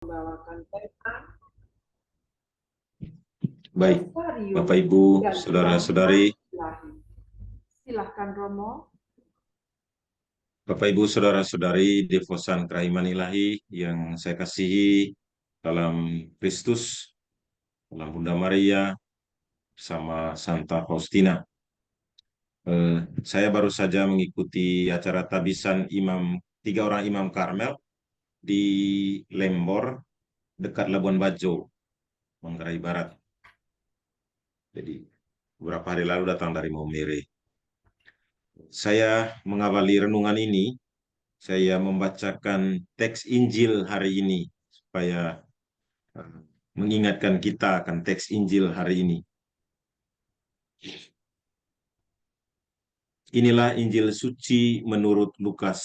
membawakan tema Baik, Bapak Ibu, saudara-saudari, silahkan Romo. Bapak Ibu, saudara-saudari, devosan kerahiman ilahi yang saya kasihi dalam Kristus, dalam Bunda Maria, sama Santa Faustina. Saya baru saja mengikuti acara tabisan tiga orang Imam Karmel di Lembor, dekat Labuan Bajo, Manggarai Barat. Jadi, beberapa hari lalu datang dari Maumere. Saya mengawali renungan ini, saya membacakan teks Injil hari ini supaya mengingatkan kita akan teks Injil hari ini. Inilah Injil suci menurut Lukas.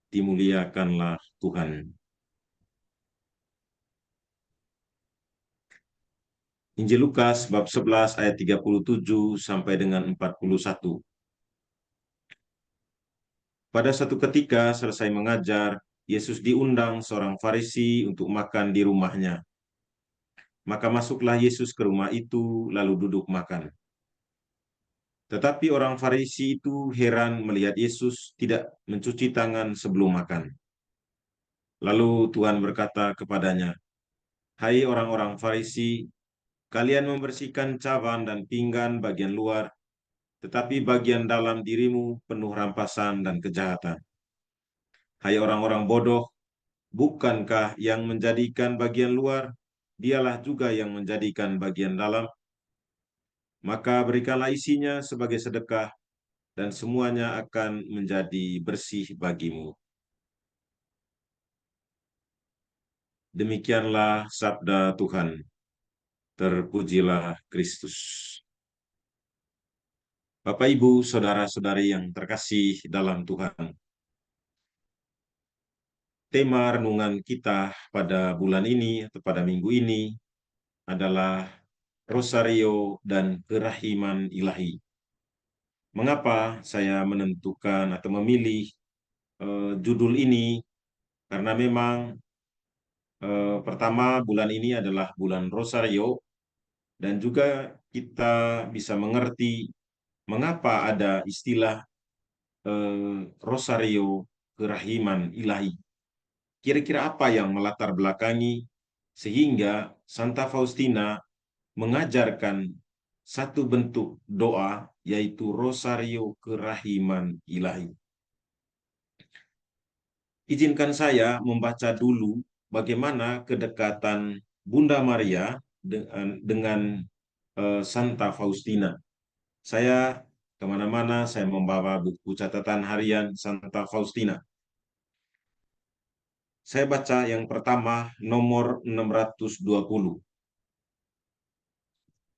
Dimuliakanlah Tuhan. Injil Lukas bab 11 ayat 37 sampai dengan 41. Pada satu ketika selesai mengajar, Yesus diundang seorang Farisi untuk makan di rumahnya. Maka masuklah Yesus ke rumah itu lalu duduk makan. Tetapi orang Farisi itu heran melihat Yesus tidak mencuci tangan sebelum makan. Lalu Tuhan berkata kepadanya, "Hai orang-orang Farisi, kalian membersihkan cawan dan pinggan bagian luar, tetapi bagian dalam dirimu penuh rampasan dan kejahatan. Hai orang-orang bodoh, bukankah yang menjadikan bagian luar, dialah juga yang menjadikan bagian dalam? Maka berikanlah isinya sebagai sedekah, dan semuanya akan menjadi bersih bagimu." Demikianlah sabda Tuhan. Terpujilah Kristus. Bapak, Ibu, saudara-saudari yang terkasih dalam Tuhan. Tema renungan kita pada bulan ini atau pada minggu ini adalah Rosario dan Kerahiman Ilahi. Mengapa saya menentukan atau memilih judul ini? Karena memang pertama bulan ini adalah bulan Rosario, dan juga kita bisa mengerti mengapa ada istilah Rosario Kerahiman Ilahi. Kira-kira apa yang melatar belakangi sehingga Santa Faustina mengajarkan satu bentuk doa, yaitu Rosario Kerahiman Ilahi. Izinkan saya membaca dulu bagaimana kedekatan Bunda Maria dengan Santa Faustina. Saya kemana-mana, saya membawa buku catatan harian Santa Faustina. Saya baca yang pertama, nomor 620.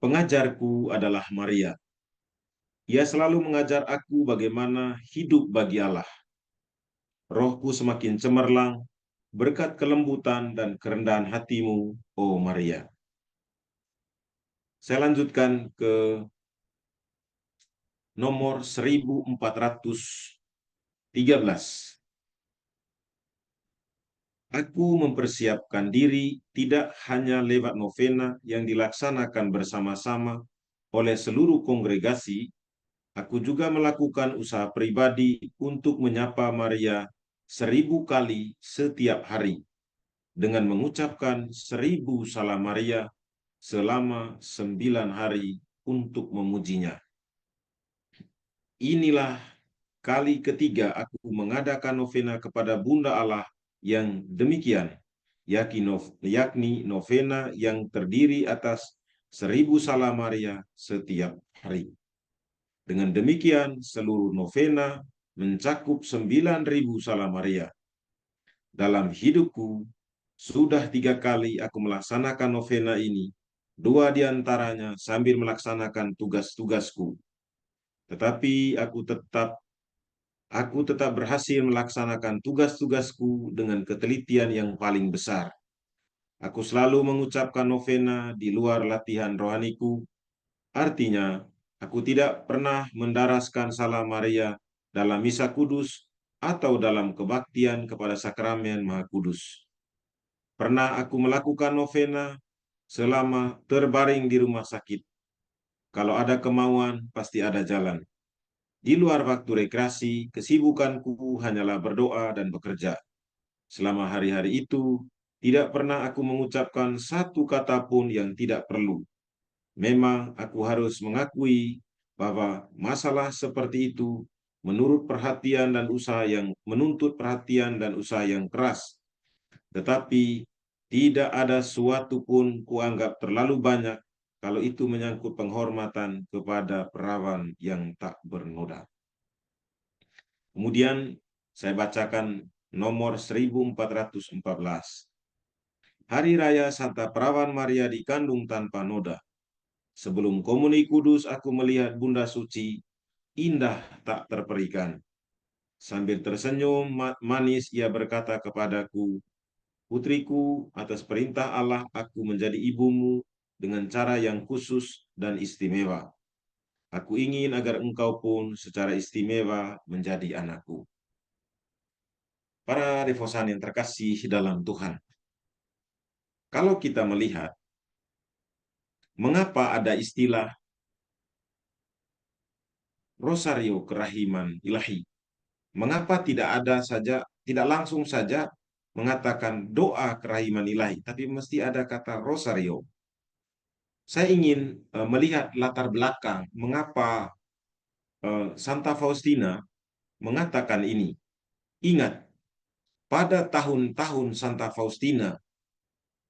Pengajarku adalah Maria. Ia selalu mengajar aku bagaimana hidup bagi Allah. Rohku semakin cemerlang berkat kelembutan dan kerendahan hatimu, oh Maria. Saya lanjutkan ke nomor 1413. Aku mempersiapkan diri tidak hanya lewat novena yang dilaksanakan bersama-sama oleh seluruh kongregasi, aku juga melakukan usaha pribadi untuk menyapa Maria 1000 kali setiap hari dengan mengucapkan 1000 salam Maria selama 9 hari untuk memujinya. Inilah kali ketiga aku mengadakan novena kepada Bunda Allah yang demikian, yakni novena yang terdiri atas 1000 salam Maria setiap hari. Dengan demikian, seluruh novena mencakup 9.000 salam Maria. Dalam hidupku, sudah 3 kali aku melaksanakan novena ini, 2 diantaranya sambil melaksanakan tugas-tugasku. Tetapi aku tetap berhasil melaksanakan tugas-tugasku dengan ketelitian yang paling besar. Aku selalu mengucapkan novena di luar latihan rohaniku. Artinya, aku tidak pernah mendaraskan salam Maria dalam misa kudus atau dalam kebaktian kepada sakramen Maha Kudus. Pernah aku melakukan novena selama terbaring di rumah sakit. Kalau ada kemauan, pasti ada jalan. Di luar waktu rekreasi, kesibukanku hanyalah berdoa dan bekerja. Selama hari-hari itu, tidak pernah aku mengucapkan satu kata pun yang tidak perlu. Memang aku harus mengakui bahwa masalah seperti itu menuntut perhatian dan usaha yang keras. Tetapi tidak ada suatu pun kuanggap terlalu banyak kalau itu menyangkut penghormatan kepada perawan yang tak bernoda. Kemudian saya bacakan nomor 1414. Hari Raya Santa Perawan Maria dikandung tanpa noda. Sebelum komuni kudus aku melihat Bunda Suci, indah tak terperikan. Sambil tersenyum manis ia berkata kepadaku, putriku, atas perintah Allah aku menjadi ibumu dengan cara yang khusus dan istimewa. Aku ingin agar engkau pun secara istimewa menjadi anakku. Para devosan yang terkasih dalam Tuhan, kalau kita melihat mengapa ada istilah Rosario Kerahiman Ilahi, mengapa tidak langsung saja mengatakan doa kerahiman ilahi, tapi mesti ada kata Rosario. Saya ingin melihat latar belakang mengapa Santa Faustina mengatakan ini. Ingat, pada tahun-tahun Santa Faustina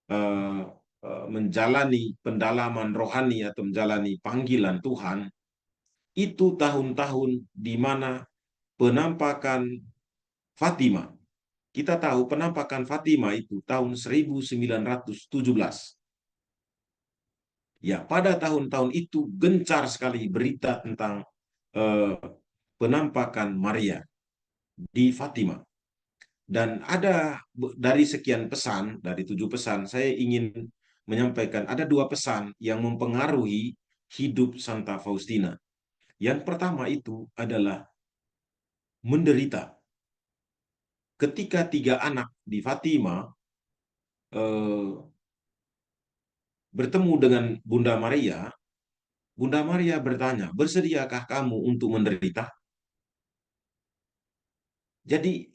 eh, menjalani pendalaman rohani atau menjalani panggilan Tuhan, itu tahun-tahun di mana penampakan Fatima. Kita tahu penampakan Fatima itu tahun 1917. Ya, pada tahun-tahun itu gencar sekali berita tentang eh, penampakan Maria di Fatima. Dan ada dari sekian pesan, dari 7 pesan, saya ingin menyampaikan ada 2 pesan yang mempengaruhi hidup Santa Faustina. Yang pertama itu adalah menderita. Ketika 3 anak di Fatima eh, bertemu dengan Bunda Maria bertanya, bersediakah kamu untuk menderita? Jadi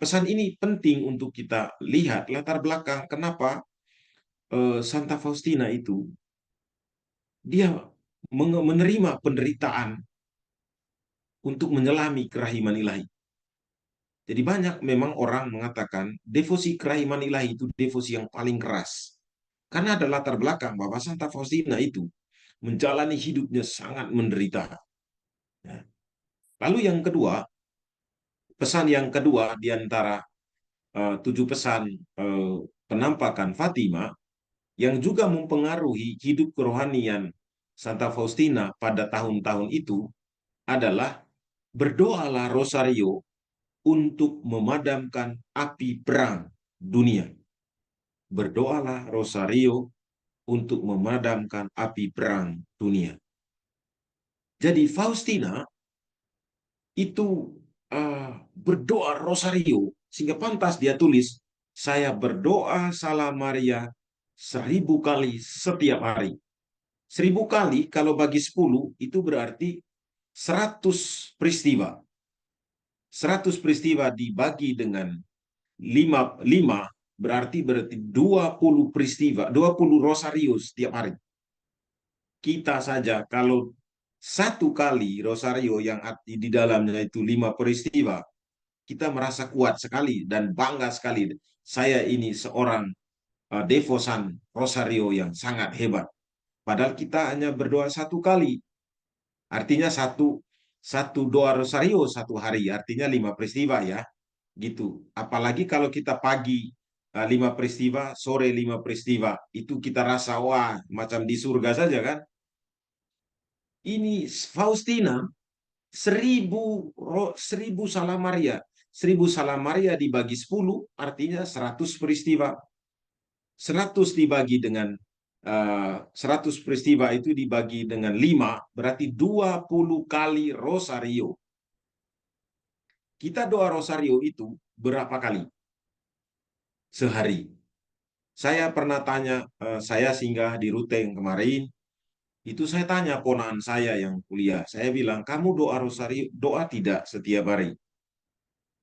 pesan ini penting untuk kita lihat latar belakang kenapa Santa Faustina itu dia menerima penderitaan untuk menyelami kerahiman ilahi. Jadi banyak memang orang mengatakan devosi kerahiman ilahi itu devosi yang paling keras. Karena ada latar belakang bahwa Santa Faustina itu menjalani hidupnya sangat menderita. Ya. Lalu yang kedua, pesan yang kedua di antara 7 pesan penampakan Fatima yang juga mempengaruhi hidup kerohanian Santa Faustina pada tahun-tahun itu adalah berdoalah Rosario untuk memadamkan api perang dunia. Berdoalah Rosario untuk memadamkan api perang dunia. Jadi Faustina itu berdoa Rosario sehingga pantas dia tulis, saya berdoa Salam Maria 1000 kali setiap hari. 1000 kali kalau bagi 10 itu berarti 100 peristiwa. 100 peristiwa dibagi dengan 5 berarti 20 peristiwa, 20 rosario setiap hari. Kita saja kalau 1 kali rosario yang di dalamnya itu 5 peristiwa, kita merasa kuat sekali dan bangga sekali. Saya ini seorang devosan rosario yang sangat hebat. Padahal kita hanya berdoa 1 kali. Artinya satu doa rosario 1 hari, artinya 5 peristiwa ya. Gitu. Apalagi kalau kita pagi 5 peristiwa, sore 5 peristiwa, itu kita rasa wah macam di surga saja kan. Ini Faustina 1000 Salam Maria. 1000 Salam Maria dibagi 10 artinya 100 peristiwa. 100 dibagi dengan 100 peristiwa itu dibagi dengan 5 berarti 20 kali rosario. Kita doa rosario itu berapa kali? sehari. Saya pernah tanya, saya singgah di Ruteng kemarin, itu saya tanya ponakan saya yang kuliah. Saya bilang, kamu doa rosari, doa tidak setiap hari?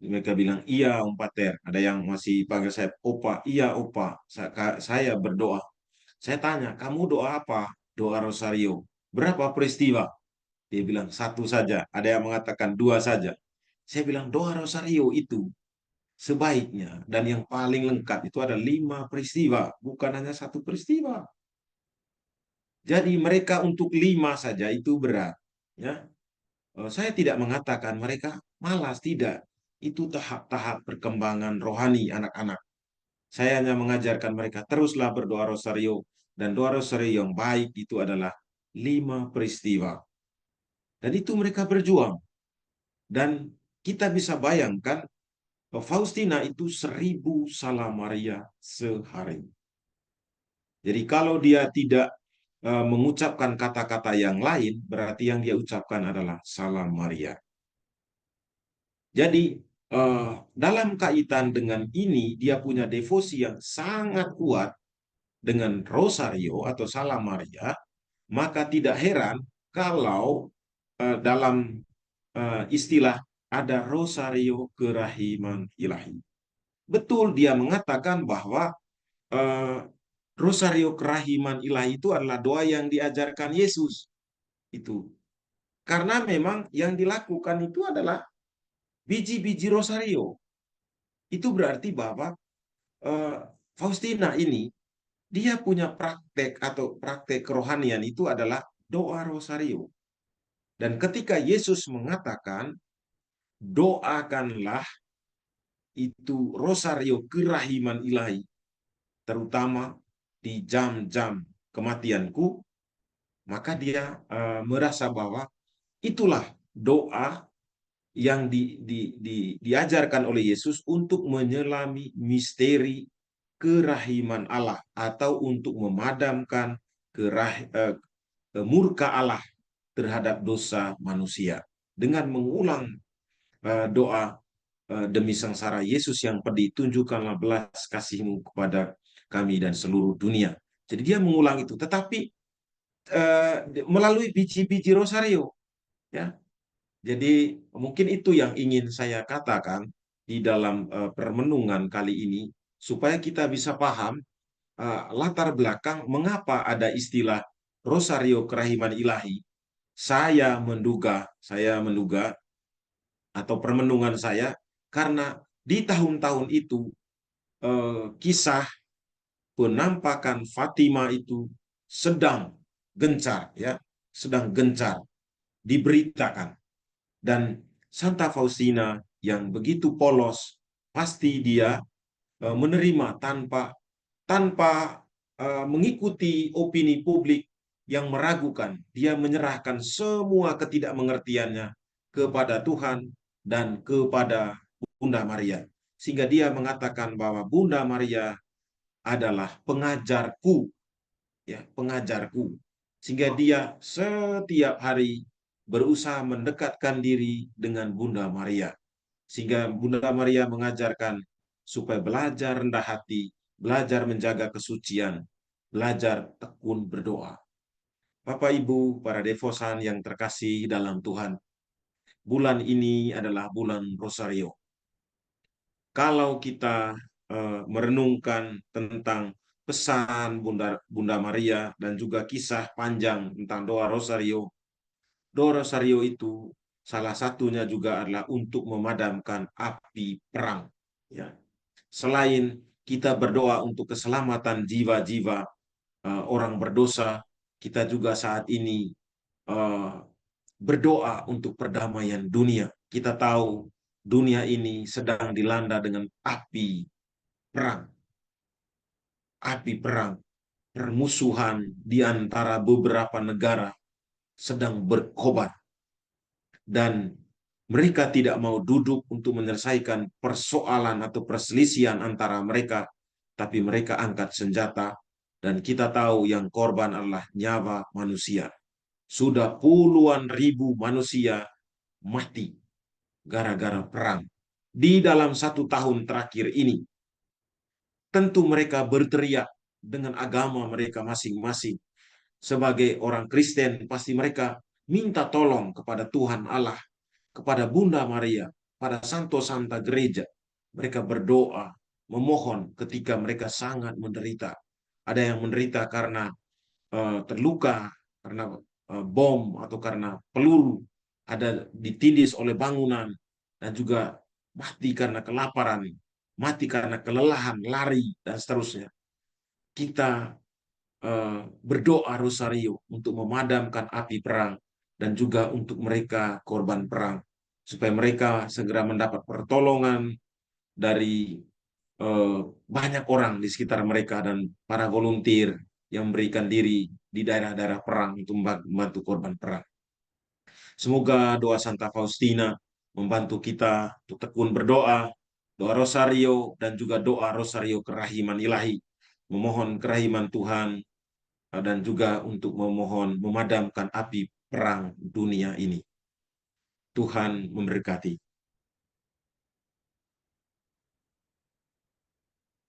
Mereka bilang, iya Om Pater. Ada yang masih panggil saya Opa. Iya Opa, saya berdoa. Saya tanya, kamu doa apa? Doa rosario. Berapa peristiwa? Dia bilang, satu saja. Ada yang mengatakan dua saja. Saya bilang, doa rosario itu sebaiknya dan yang paling lengkap itu ada 5 peristiwa, bukan hanya satu peristiwa. Jadi mereka untuk 5 saja itu berat. Ya, saya tidak mengatakan mereka malas, tidak. Itu tahap-tahap perkembangan rohani anak-anak. Saya hanya mengajarkan mereka teruslah berdoa rosario, dan doa rosario yang baik itu adalah 5 peristiwa. Dan itu mereka berjuang. Dan kita bisa bayangkan Faustina itu 1000 salam Maria sehari. Jadi kalau dia tidak mengucapkan kata-kata yang lain, berarti yang dia ucapkan adalah salam Maria. Jadi dalam kaitan dengan ini, dia punya devosi yang sangat kuat dengan Rosario atau salam Maria, maka tidak heran kalau dalam istilah ada Rosario kerahiman ilahi. Betul dia mengatakan bahwa eh, Rosario kerahiman ilahi itu adalah doa yang diajarkan Yesus. Itu. Karena memang yang dilakukan itu adalah biji-biji Rosario. Itu berarti bahwa eh, Faustina ini dia punya praktek atau praktek kerohanian itu adalah doa Rosario. Dan ketika Yesus mengatakan doakanlah itu Rosario kerahiman ilahi, terutama di jam-jam kematianku, maka dia merasa bahwa itulah doa yang diajarkan oleh Yesus untuk menyelami misteri kerahiman Allah atau untuk memadamkan murka Allah terhadap dosa manusia dengan mengulang doa demi sengsara Yesus yang pedih, tunjukkanlah belas kasihmu kepada kami dan seluruh dunia. Jadi dia mengulang itu, tetapi melalui biji-biji rosario, ya. Jadi mungkin itu yang ingin saya katakan di dalam permenungan kali ini, supaya kita bisa paham latar belakang mengapa ada istilah rosario kerahiman ilahi. Saya menduga atau permenungan saya, karena di tahun-tahun itu kisah penampakan Fatima itu sedang gencar, ya, sedang gencar diberitakan. Dan Santa Faustina yang begitu polos, pasti dia menerima tanpa tanpa mengikuti opini publik yang meragukan. Dia menyerahkan semua ketidakmengertiannya kepada Tuhan dan kepada Bunda Maria. Sehingga dia mengatakan bahwa Bunda Maria adalah pengajarku, ya, pengajarku. Sehingga dia setiap hari berusaha mendekatkan diri dengan Bunda Maria. Sehingga Bunda Maria mengajarkan supaya belajar rendah hati, belajar menjaga kesucian, belajar tekun berdoa. Bapak Ibu, para devosan yang terkasih dalam Tuhan, bulan ini adalah bulan Rosario. Kalau kita merenungkan tentang pesan Bunda Maria dan juga kisah panjang tentang doa Rosario, doa Rosario itu salah satunya juga adalah untuk memadamkan api perang. Ya. Selain kita berdoa untuk keselamatan jiwa-jiwa orang berdosa, kita juga saat ini uh, berdoa untuk perdamaian dunia. Kita tahu dunia ini sedang dilanda dengan perang, api perang, permusuhan di antara beberapa negara sedang berkobar, dan mereka tidak mau duduk untuk menyelesaikan persoalan atau perselisihan antara mereka, tapi mereka angkat senjata, dan kita tahu yang korban adalah nyawa manusia. Sudah puluhan ribu manusia mati gara-gara perang di dalam 1 tahun terakhir ini. Tentu mereka berteriak dengan agama mereka masing-masing. Sebagai orang Kristen, pasti mereka minta tolong kepada Tuhan Allah, kepada Bunda Maria, pada Santo Santa Gereja. Mereka berdoa, memohon ketika mereka sangat menderita. Ada yang menderita karena terluka, karena bom atau karena peluru, ada ditindis oleh bangunan, dan juga mati karena kelaparan, mati karena kelelahan, lari, dan seterusnya. Kita berdoa rosario untuk memadamkan api perang dan juga untuk mereka korban perang, supaya mereka segera mendapat pertolongan dari banyak orang di sekitar mereka dan para volunteer yang memberikan diri di daerah-daerah perang untuk membantu korban perang. Semoga doa Santa Faustina membantu kita untuk tekun berdoa, doa rosario, dan juga doa rosario kerahiman ilahi, memohon kerahiman Tuhan, dan juga untuk memohon memadamkan api perang dunia ini. Tuhan memberkati.